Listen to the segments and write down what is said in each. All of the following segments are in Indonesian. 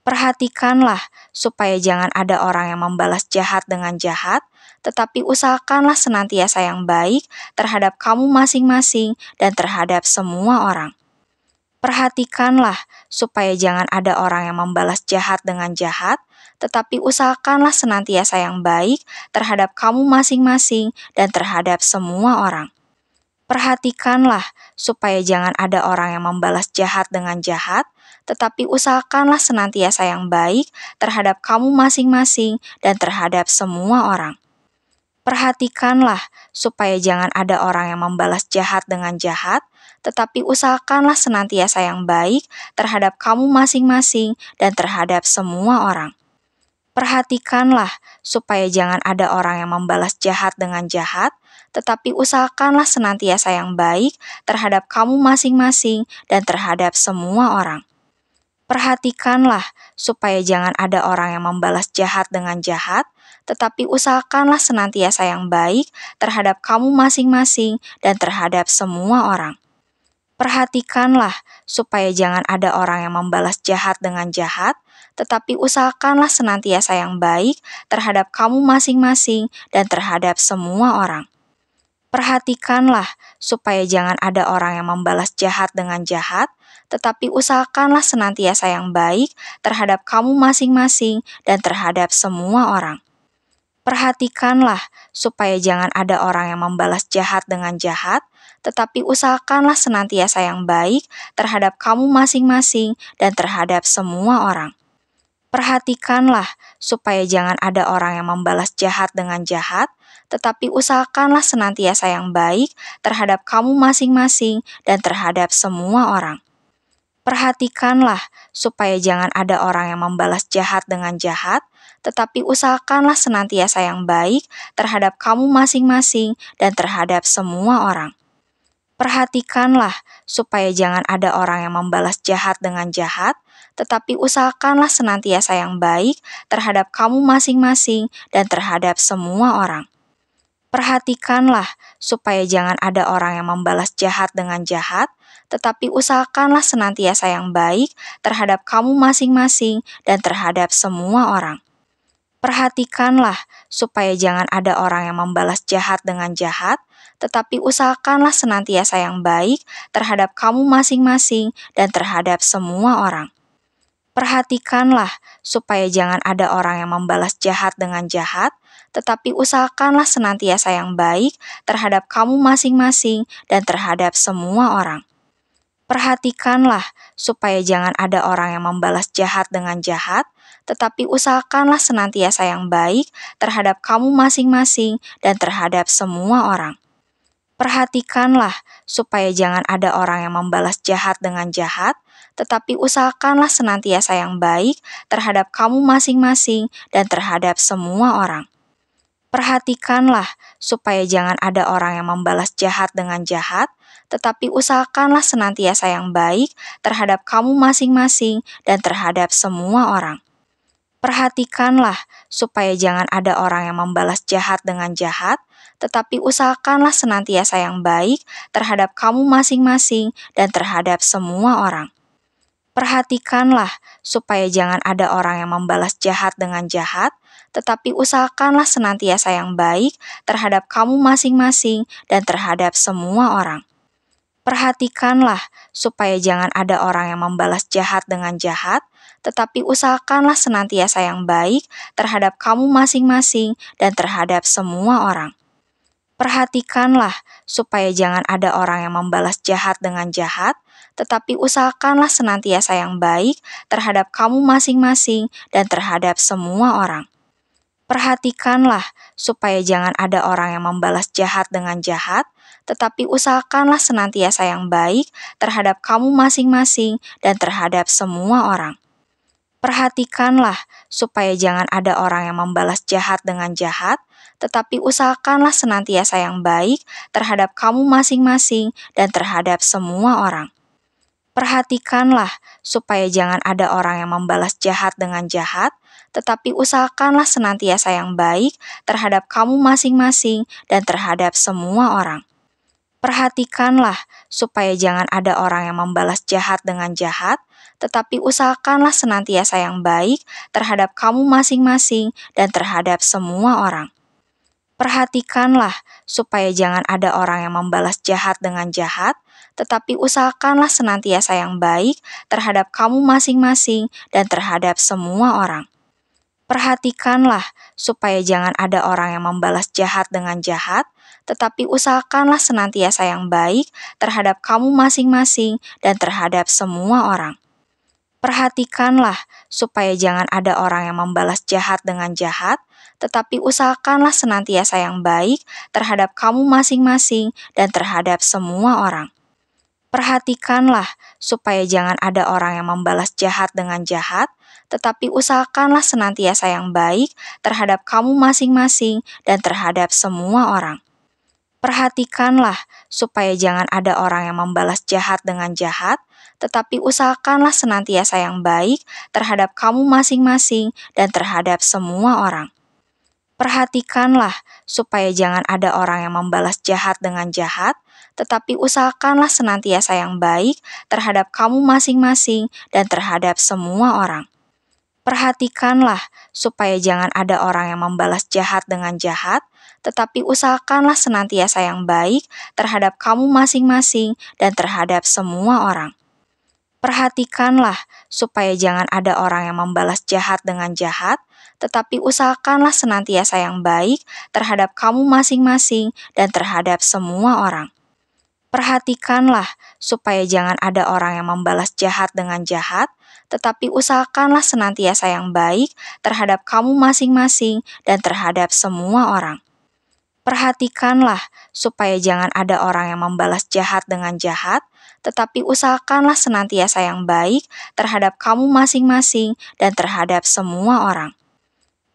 Perhatikanlah supaya jangan ada orang yang membalas jahat dengan jahat, tetapi usahakanlah senantiasa yang baik terhadap kamu masing-masing dan terhadap semua orang. Perhatikanlah supaya jangan ada orang yang membalas jahat dengan jahat, tetapi usahakanlah senantiasa yang baik terhadap kamu masing-masing dan terhadap semua orang. Perhatikanlah supaya jangan ada orang yang membalas jahat dengan jahat, tetapi usahakanlah senantiasa yang baik terhadap kamu masing-masing dan terhadap semua orang. Perhatikanlah supaya jangan ada orang yang membalas jahat dengan jahat, tetapi usahakanlah senantiasa yang baik terhadap kamu masing-masing dan terhadap semua orang. Perhatikanlah supaya jangan ada orang yang membalas jahat dengan jahat, tetapi usahakanlah senantiasa yang baik terhadap kamu masing-masing dan terhadap semua orang. Perhatikanlah supaya jangan ada orang yang membalas jahat dengan jahat, tetapi usahakanlah senantiasa yang baik terhadap kamu masing-masing dan terhadap semua orang. Perhatikanlah supaya jangan ada orang yang membalas jahat dengan jahat, tetapi usahakanlah senantiasa yang baik terhadap kamu masing-masing dan terhadap semua orang. Perhatikanlah supaya jangan ada orang yang membalas jahat dengan jahat, tetapi usahakanlah senantiasa yang baik terhadap kamu masing-masing dan terhadap semua orang. Perhatikanlah supaya jangan ada orang yang membalas jahat dengan jahat, tetapi usahakanlah senantiasa yang baik terhadap kamu masing-masing dan terhadap semua orang. Perhatikanlah supaya jangan ada orang yang membalas jahat dengan jahat, tetapi usahakanlah senantiasa yang baik terhadap kamu masing-masing dan terhadap semua orang. Perhatikanlah supaya jangan ada orang yang membalas jahat dengan jahat, tetapi usahakanlah senantiasa yang baik terhadap kamu masing-masing dan terhadap semua orang. Perhatikanlah supaya jangan ada orang yang membalas jahat dengan jahat, tetapi usahakanlah senantiasa yang baik terhadap kamu masing-masing dan terhadap semua orang. Perhatikanlah supaya jangan ada orang yang membalas jahat dengan jahat, tetapi usahakanlah senantiasa yang baik terhadap kamu masing-masing dan terhadap semua orang. Perhatikanlah supaya jangan ada orang yang membalas jahat dengan jahat, tetapi usahakanlah senantiasa yang baik terhadap kamu masing-masing dan terhadap semua orang. Perhatikanlah supaya jangan ada orang yang membalas jahat dengan jahat, tetapi usahakanlah senantiasa yang baik terhadap kamu masing-masing dan terhadap semua orang. Perhatikanlah supaya jangan ada orang yang membalas jahat dengan jahat, tetapi usahakanlah senantiasa yang baik terhadap kamu masing-masing dan terhadap semua orang. Perhatikanlah supaya jangan ada orang yang membalas jahat dengan jahat, tetapi usahakanlah senantiasa yang baik terhadap kamu masing-masing dan terhadap semua orang. Perhatikanlah supaya jangan ada orang yang membalas jahat dengan jahat, tetapi usahakanlah senantiasa yang baik terhadap kamu masing-masing dan terhadap semua orang. Perhatikanlah supaya jangan ada orang yang membalas jahat dengan jahat, tetapi usahakanlah senantiasa yang baik terhadap kamu masing-masing dan terhadap semua orang. Perhatikanlah supaya jangan ada orang yang membalas jahat dengan jahat, tetapi usahakanlah senantiasa yang baik terhadap kamu masing-masing dan terhadap semua orang. Perhatikanlah supaya jangan ada orang yang membalas jahat dengan jahat, tetapi usahakanlah senantiasa yang baik terhadap kamu masing-masing dan terhadap semua orang. Perhatikanlah supaya jangan ada orang yang membalas jahat dengan jahat, tetapi usahakanlah senantiasa yang baik terhadap kamu masing-masing dan terhadap semua orang. Perhatikanlah supaya jangan ada orang yang membalas jahat dengan jahat, tetapi usahakanlah senantiasa yang baik terhadap kamu masing-masing dan terhadap semua orang. Perhatikanlah supaya jangan ada orang yang membalas jahat dengan jahat, tetapi usahakanlah senantiasa yang baik terhadap kamu masing-masing dan terhadap semua orang. Perhatikanlah supaya jangan ada orang yang membalas jahat dengan jahat, tetapi usahakanlah senantiasa yang baik terhadap kamu masing-masing dan terhadap semua orang. Perhatikanlah supaya jangan ada orang yang membalas jahat dengan jahat, tetapi usahakanlah senantiasa yang baik terhadap kamu masing-masing dan terhadap semua orang. Perhatikanlah supaya jangan ada orang yang membalas jahat dengan jahat, tetapi usahakanlah senantiasa yang baik terhadap kamu masing-masing dan terhadap semua orang. Perhatikanlah supaya jangan ada orang yang membalas jahat dengan jahat, tetapi usahakanlah senantiasa yang baik terhadap kamu masing-masing dan terhadap semua orang. Perhatikanlah supaya jangan ada orang yang membalas jahat dengan jahat, tetapi usahakanlah senantiasa yang baik terhadap kamu masing-masing dan terhadap semua orang. Perhatikanlah supaya jangan ada orang yang membalas jahat dengan jahat, tetapi usahakanlah senantiasa yang baik terhadap kamu masing-masing dan terhadap semua orang. Perhatikanlah supaya jangan ada orang yang membalas jahat dengan jahat, tetapi usahakanlah senantiasa yang baik terhadap kamu masing-masing dan terhadap semua orang. Perhatikanlah supaya jangan ada orang yang membalas jahat dengan jahat, tetapi usahakanlah senantiasa yang baik terhadap kamu masing-masing dan terhadap semua orang. Perhatikanlah supaya jangan ada orang yang membalas jahat dengan jahat, tetapi usahakanlah senantiasa yang baik terhadap kamu masing-masing dan terhadap semua orang. Perhatikanlah supaya jangan ada orang yang membalas jahat dengan jahat, tetapi usahakanlah senantiasa yang baik terhadap kamu masing-masing dan terhadap semua orang. Perhatikanlah supaya jangan ada orang yang membalas jahat dengan jahat, tetapi usahakanlah senantiasa yang baik terhadap kamu masing-masing dan terhadap semua orang. Perhatikanlah supaya jangan ada orang yang membalas jahat dengan jahat, tetapi usahakanlah senantiasa yang baik terhadap kamu masing-masing dan terhadap semua orang.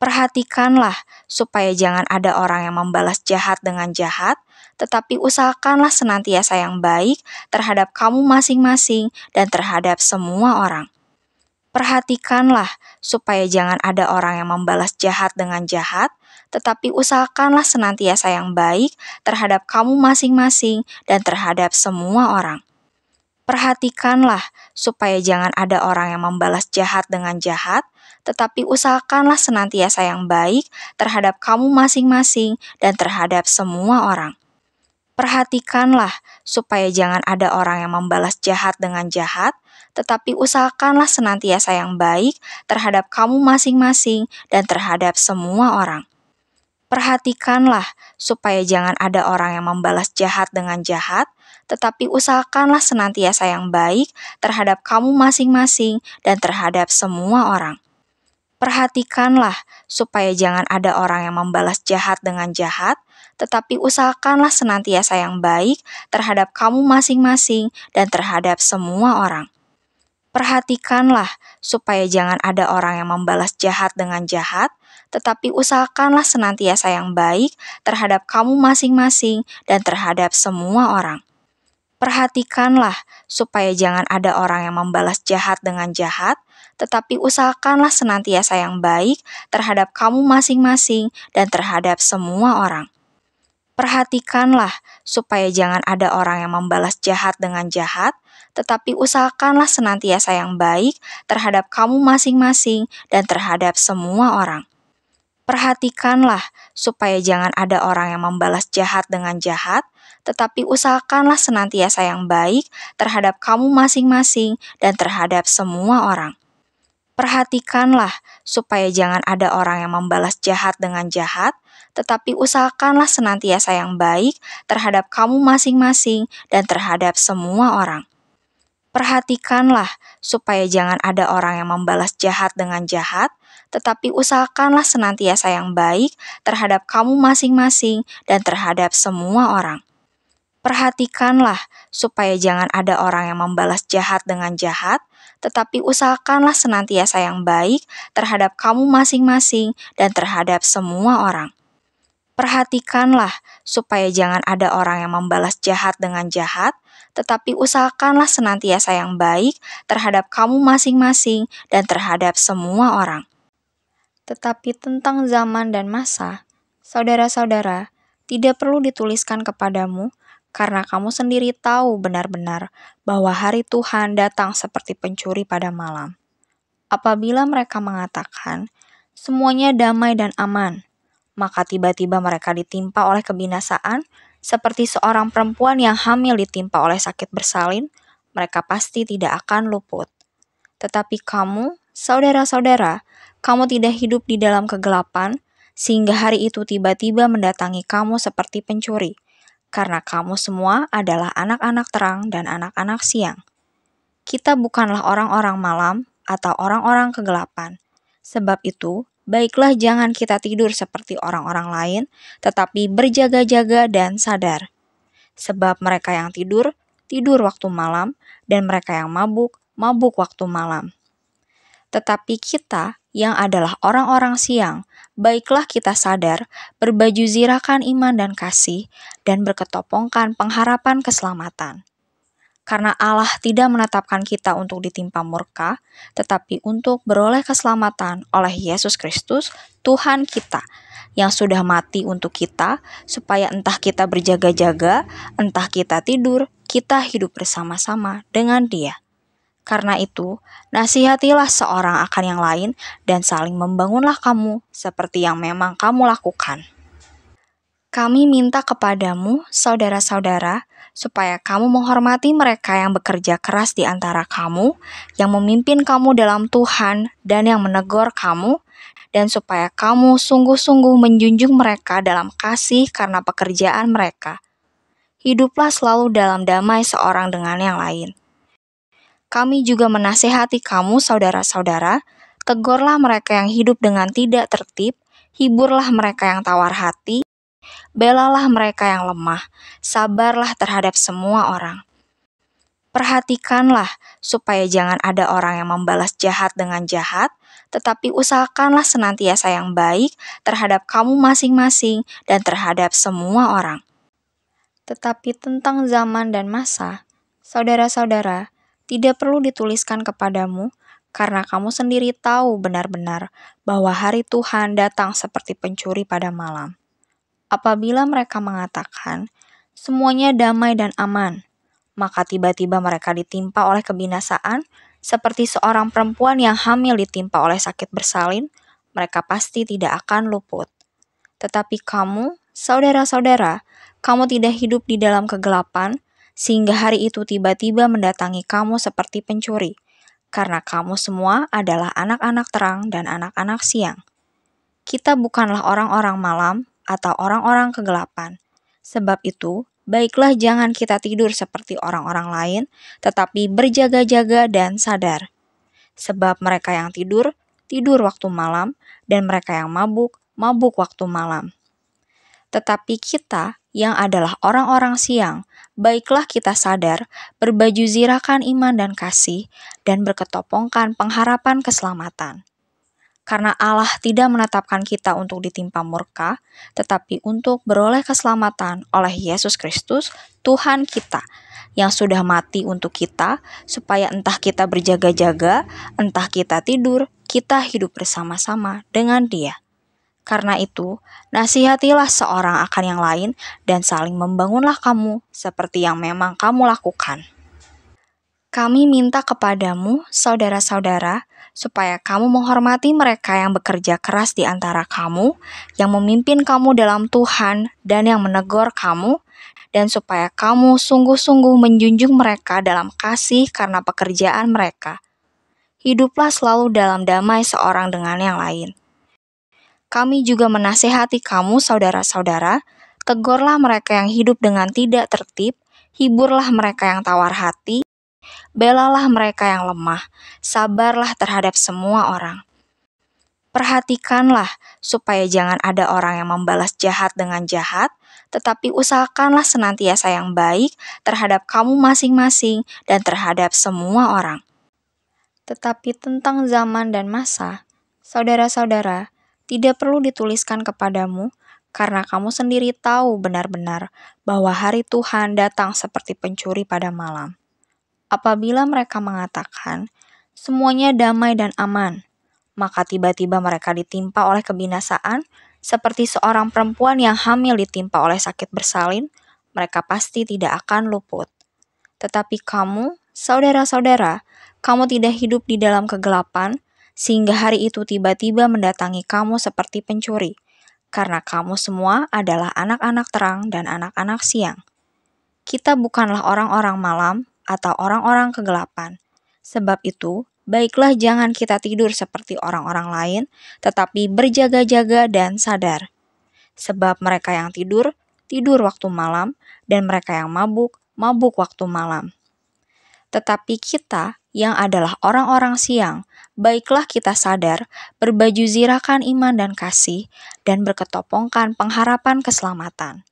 Perhatikanlah supaya jangan ada orang yang membalas jahat dengan jahat, tetapi usahakanlah senantiasa yang baik terhadap kamu masing-masing dan terhadap semua orang. Perhatikanlah supaya jangan ada orang yang membalas jahat dengan jahat, tetapi usahakanlah senantiasa yang baik terhadap kamu masing-masing dan terhadap semua orang. Perhatikanlah supaya jangan ada orang yang membalas jahat dengan jahat, tetapi usahakanlah senantiasa yang baik terhadap kamu masing-masing dan terhadap semua orang. Perhatikanlah supaya jangan ada orang yang membalas jahat dengan jahat, tetapi usahakanlah senantiasa yang baik terhadap kamu masing-masing dan terhadap semua orang. Perhatikanlah supaya jangan ada orang yang membalas jahat dengan jahat, tetapi usahakanlah senantiasa yang baik terhadap kamu masing-masing dan terhadap semua orang. Perhatikanlah supaya jangan ada orang yang membalas jahat dengan jahat, tetapi usahakanlah senantiasa yang baik terhadap kamu masing-masing dan terhadap semua orang. Perhatikanlah supaya jangan ada orang yang membalas jahat dengan jahat, tetapi usahakanlah senantiasa yang baik terhadap kamu masing-masing dan terhadap semua orang. Perhatikanlah supaya jangan ada orang yang membalas jahat dengan jahat, tetapi usahakanlah senantiasa yang baik terhadap kamu masing-masing dan terhadap semua orang. Perhatikanlah supaya jangan ada orang yang membalas jahat dengan jahat, tetapi usahakanlah senantiasa yang baik terhadap kamu masing-masing dan terhadap semua orang. Perhatikanlah supaya jangan ada orang yang membalas jahat dengan jahat, tetapi usahakanlah senantiasa yang baik terhadap kamu masing-masing dan terhadap semua orang. Perhatikanlah supaya jangan ada orang yang membalas jahat dengan jahat, tetapi usahakanlah senantiasa yang baik terhadap kamu masing-masing dan terhadap semua orang. Perhatikanlah supaya jangan ada orang yang membalas jahat dengan jahat, tetapi usahakanlah senantiasa yang baik terhadap kamu masing-masing dan terhadap semua orang. Perhatikanlah supaya jangan ada orang yang membalas jahat dengan jahat, tetapi usahakanlah senantiasa yang baik terhadap kamu masing-masing dan terhadap semua orang. Perhatikanlah supaya jangan ada orang yang membalas jahat dengan jahat, tetapi usahakanlah senantiasa yang baik terhadap kamu masing-masing dan terhadap semua orang. Tetapi tentang zaman dan masa, saudara-saudara, tidak perlu dituliskan kepadamu, karena kamu sendiri tahu benar-benar bahwa hari Tuhan datang seperti pencuri pada malam. Apabila mereka mengatakan, semuanya damai dan aman, maka tiba-tiba mereka ditimpa oleh kebinasaan, seperti seorang perempuan yang hamil ditimpa oleh sakit bersalin, mereka pasti tidak akan luput. Tetapi kamu, saudara-saudara, kamu tidak hidup di dalam kegelapan, sehingga hari itu tiba-tiba mendatangi kamu seperti pencuri, karena kamu semua adalah anak-anak terang dan anak-anak siang. Kita bukanlah orang-orang malam atau orang-orang kegelapan. Sebab itu, baiklah jangan kita tidur seperti orang-orang lain, tetapi berjaga-jaga dan sadar. Sebab mereka yang tidur, tidur waktu malam, dan mereka yang mabuk, mabuk waktu malam. Tetapi kita yang adalah orang-orang siang, baiklah kita sadar, berbaju zirahkan iman dan kasih, dan berketopongkan pengharapan keselamatan. Karena Allah tidak menetapkan kita untuk ditimpa murka, tetapi untuk beroleh keselamatan oleh Yesus Kristus, Tuhan kita, yang sudah mati untuk kita, supaya entah kita berjaga-jaga, entah kita tidur, kita hidup bersama-sama dengan Dia. Karena itu, nasihatilah seorang akan yang lain dan saling membangunlah kamu seperti yang memang kamu lakukan. Kami minta kepadamu, saudara-saudara, supaya kamu menghormati mereka yang bekerja keras di antara kamu, yang memimpin kamu dalam Tuhan dan yang menegur kamu, dan supaya kamu sungguh-sungguh menjunjung mereka dalam kasih karena pekerjaan mereka. Hiduplah selalu dalam damai seorang dengan yang lain. Kami juga menasihati kamu, saudara-saudara, tegurlah mereka yang hidup dengan tidak tertib, hiburlah mereka yang tawar hati, belalah mereka yang lemah, sabarlah terhadap semua orang. Perhatikanlah supaya jangan ada orang yang membalas jahat dengan jahat, tetapi usahakanlah senantiasa yang baik terhadap kamu masing-masing dan terhadap semua orang. Tetapi tentang zaman dan masa, saudara-saudara, tidak perlu dituliskan kepadamu, karena kamu sendiri tahu benar-benar bahwa hari Tuhan datang seperti pencuri pada malam. Apabila mereka mengatakan, semuanya damai dan aman, maka tiba-tiba mereka ditimpa oleh kebinasaan, seperti seorang perempuan yang hamil ditimpa oleh sakit bersalin, mereka pasti tidak akan luput. Tetapi kamu, saudara-saudara, kamu tidak hidup di dalam kegelapan, sehingga hari itu tiba-tiba mendatangi kamu seperti pencuri, karena kamu semua adalah anak-anak terang dan anak-anak siang. Kita bukanlah orang-orang malam atau orang-orang kegelapan. Sebab itu, baiklah jangan kita tidur seperti orang-orang lain, tetapi berjaga-jaga dan sadar. Sebab mereka yang tidur, tidur waktu malam, dan mereka yang mabuk, mabuk waktu malam. Tetapi kita yang adalah orang-orang siang, baiklah kita sadar, berbaju zirahkan iman dan kasih, dan berketopongkan pengharapan keselamatan. Karena Allah tidak menetapkan kita untuk ditimpa murka, tetapi untuk beroleh keselamatan oleh Yesus Kristus, Tuhan kita, yang sudah mati untuk kita, supaya entah kita berjaga-jaga, entah kita tidur, kita hidup bersama-sama dengan Dia. Karena itu, nasihatilah seorang akan yang lain dan saling membangunlah kamu seperti yang memang kamu lakukan. Kami minta kepadamu, saudara-saudara, supaya kamu menghormati mereka yang bekerja keras di antara kamu, yang memimpin kamu dalam Tuhan dan yang menegur kamu, dan supaya kamu sungguh-sungguh menjunjung mereka dalam kasih karena pekerjaan mereka. Hiduplah selalu dalam damai seorang dengan yang lain. Kami juga menasihati kamu, saudara-saudara, tegurlah mereka yang hidup dengan tidak tertib, hiburlah mereka yang tawar hati, belalah mereka yang lemah, sabarlah terhadap semua orang. Perhatikanlah supaya jangan ada orang yang membalas jahat dengan jahat, tetapi usahakanlah senantiasa yang baik terhadap kamu masing-masing dan terhadap semua orang. Tetapi tentang zaman dan masa, saudara-saudara, tidak perlu dituliskan kepadamu, karena kamu sendiri tahu benar-benar bahwa hari Tuhan datang seperti pencuri pada malam. Apabila mereka mengatakan, semuanya damai dan aman, maka tiba-tiba mereka ditimpa oleh kebinasaan, seperti seorang perempuan yang hamil ditimpa oleh sakit bersalin, mereka pasti tidak akan luput. Tetapi kamu, saudara-saudara, kamu tidak hidup di dalam kegelapan, sehingga hari itu tiba-tiba mendatangi kamu seperti pencuri, karena kamu semua adalah anak-anak terang dan anak-anak siang. Kita bukanlah orang-orang malam atau orang-orang kegelapan. Sebab itu, baiklah jangan kita tidur seperti orang-orang lain, tetapi berjaga-jaga dan sadar. Sebab mereka yang tidur, tidur waktu malam, dan mereka yang mabuk, mabuk waktu malam. Tetapi kita yang adalah orang-orang siang, baiklah kita sadar, berbaju zirahkan iman dan kasih, dan berketopongkan pengharapan keselamatan.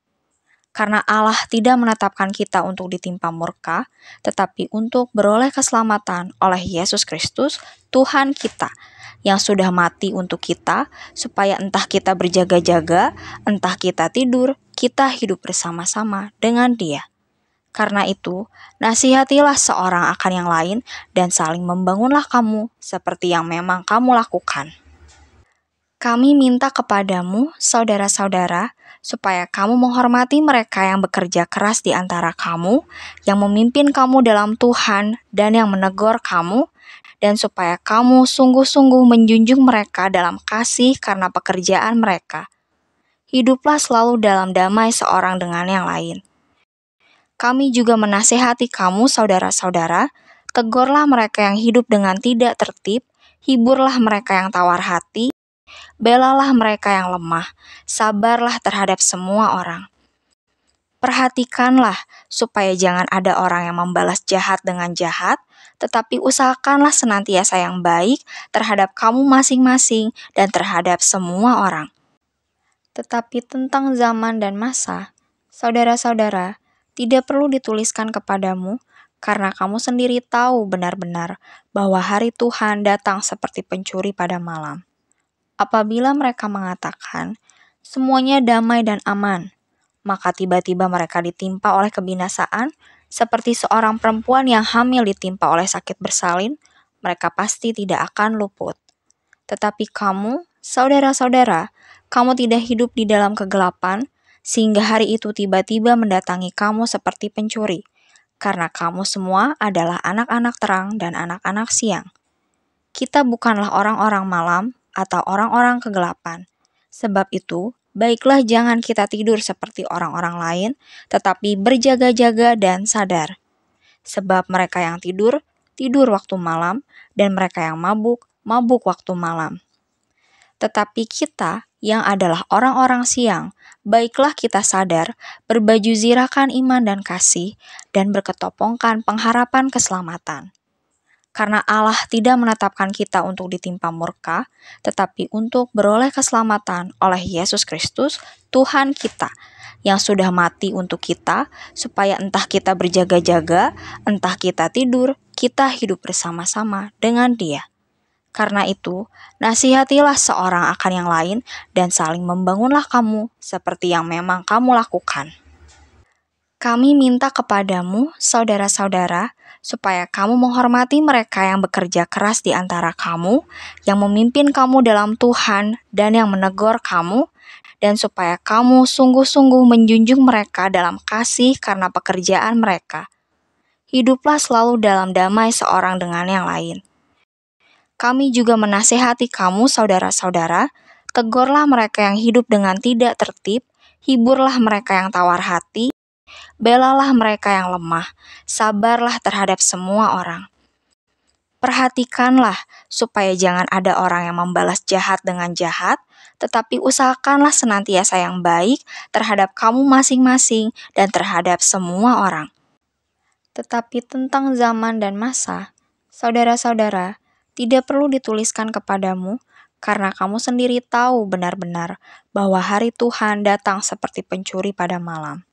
Karena Allah tidak menetapkan kita untuk ditimpa murka, tetapi untuk beroleh keselamatan oleh Yesus Kristus, Tuhan kita, yang sudah mati untuk kita, supaya entah kita berjaga-jaga, entah kita tidur, kita hidup bersama-sama dengan Dia. Karena itu, nasihatilah seorang akan yang lain dan saling membangunlah kamu seperti yang memang kamu lakukan. Kami minta kepadamu, saudara-saudara, supaya kamu menghormati mereka yang bekerja keras di antara kamu, yang memimpin kamu dalam Tuhan dan yang menegur kamu, dan supaya kamu sungguh-sungguh menjunjung mereka dalam kasih karena pekerjaan mereka. Hiduplah selalu dalam damai seorang dengan yang lain. Kami juga menasihati kamu, saudara-saudara, tegurlah mereka yang hidup dengan tidak tertib, hiburlah mereka yang tawar hati, belalah mereka yang lemah, sabarlah terhadap semua orang. Perhatikanlah supaya jangan ada orang yang membalas jahat dengan jahat, tetapi usahakanlah senantiasa yang baik terhadap kamu masing-masing dan terhadap semua orang. Tetapi tentang zaman dan masa, saudara-saudara, tidak perlu dituliskan kepadamu, karena kamu sendiri tahu benar-benar bahwa hari Tuhan datang seperti pencuri pada malam. Apabila mereka mengatakan, semuanya damai dan aman, maka tiba-tiba mereka ditimpa oleh kebinasaan, seperti seorang perempuan yang hamil ditimpa oleh sakit bersalin, mereka pasti tidak akan luput. Tetapi kamu, saudara-saudara, kamu tidak hidup di dalam kegelapan, sehingga hari itu tiba-tiba mendatangi kamu seperti pencuri, karena kamu semua adalah anak-anak terang dan anak-anak siang. Kita bukanlah orang-orang malam atau orang-orang kegelapan. Sebab itu, baiklah jangan kita tidur seperti orang-orang lain, tetapi berjaga-jaga dan sadar. Sebab mereka yang tidur, tidur waktu malam, dan mereka yang mabuk, mabuk waktu malam. Tetapi kita yang adalah orang-orang siang, baiklah kita sadar, berbaju zirahkan iman dan kasih, dan berketopongkan pengharapan keselamatan. Karena Allah tidak menetapkan kita untuk ditimpa murka, tetapi untuk beroleh keselamatan oleh Yesus Kristus, Tuhan kita, yang sudah mati untuk kita, supaya entah kita berjaga-jaga, entah kita tidur, kita hidup bersama-sama dengan Dia. Karena itu, nasihatilah seorang akan yang lain dan saling membangunlah kamu seperti yang memang kamu lakukan. Kami minta kepadamu, saudara-saudara, supaya kamu menghormati mereka yang bekerja keras di antara kamu, yang memimpin kamu dalam Tuhan dan yang menegur kamu, dan supaya kamu sungguh-sungguh menjunjung mereka dalam kasih karena pekerjaan mereka. Hiduplah selalu dalam damai seorang dengan yang lain. Kami juga menasihati kamu, saudara-saudara, tegurlah mereka yang hidup dengan tidak tertib, hiburlah mereka yang tawar hati, belalah mereka yang lemah, sabarlah terhadap semua orang. Perhatikanlah supaya jangan ada orang yang membalas jahat dengan jahat, tetapi usahakanlah senantiasa yang baik terhadap kamu masing-masing dan terhadap semua orang. Tetapi tentang zaman dan masa, saudara-saudara, tidak perlu dituliskan kepadamu, karena kamu sendiri tahu benar-benar bahwa hari Tuhan datang seperti pencuri pada malam.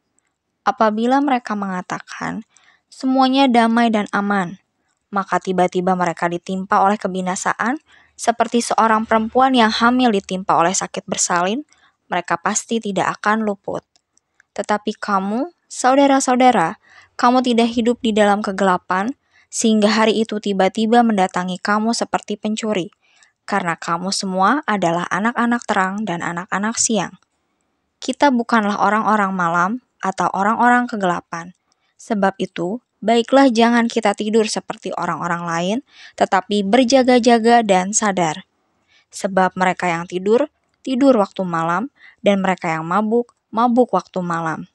Apabila mereka mengatakan, semuanya damai dan aman, maka tiba-tiba mereka ditimpa oleh kebinasaan, seperti seorang perempuan yang hamil ditimpa oleh sakit bersalin, mereka pasti tidak akan luput. Tetapi kamu, saudara-saudara, kamu tidak hidup di dalam kegelapan, sehingga hari itu tiba-tiba mendatangi kamu seperti pencuri, karena kamu semua adalah anak-anak terang dan anak-anak siang. Kita bukanlah orang-orang malam atau orang-orang kegelapan. Sebab itu, baiklah jangan kita tidur seperti orang-orang lain, tetapi berjaga-jaga dan sadar. Sebab mereka yang tidur, tidur waktu malam, dan mereka yang mabuk, mabuk waktu malam.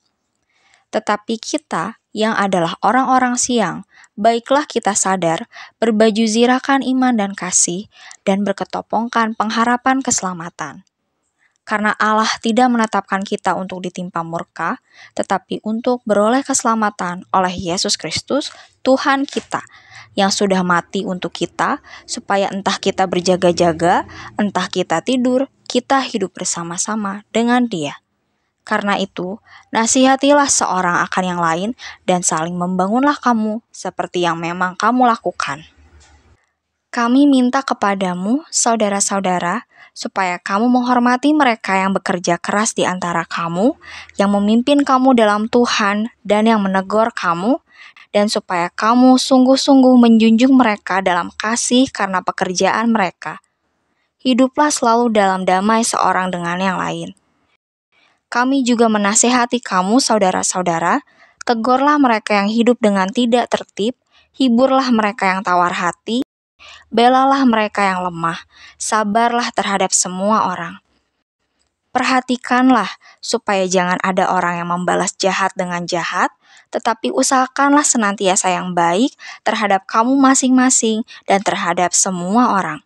Tetapi kita yang adalah orang-orang siang, baiklah kita sadar, berbaju zirahkan iman dan kasih, dan berketopongkan pengharapan keselamatan. Karena Allah tidak menetapkan kita untuk ditimpa murka, tetapi untuk beroleh keselamatan oleh Yesus Kristus, Tuhan kita, yang sudah mati untuk kita, supaya entah kita berjaga-jaga, entah kita tidur, kita hidup bersama-sama dengan Dia. Karena itu, nasihatilah seorang akan yang lain dan saling membangunlah kamu seperti yang memang kamu lakukan. Kami minta kepadamu, saudara-saudara, supaya kamu menghormati mereka yang bekerja keras di antara kamu, yang memimpin kamu dalam Tuhan dan yang menegur kamu, dan supaya kamu sungguh-sungguh menjunjung mereka dalam kasih karena pekerjaan mereka. Hiduplah selalu dalam damai seorang dengan yang lain. Kami juga menasihati kamu, saudara-saudara, tegurlah mereka yang hidup dengan tidak tertib, hiburlah mereka yang tawar hati, belalah mereka yang lemah, sabarlah terhadap semua orang. Perhatikanlah supaya jangan ada orang yang membalas jahat dengan jahat, tetapi usahakanlah senantiasa yang baik terhadap kamu masing-masing dan terhadap semua orang.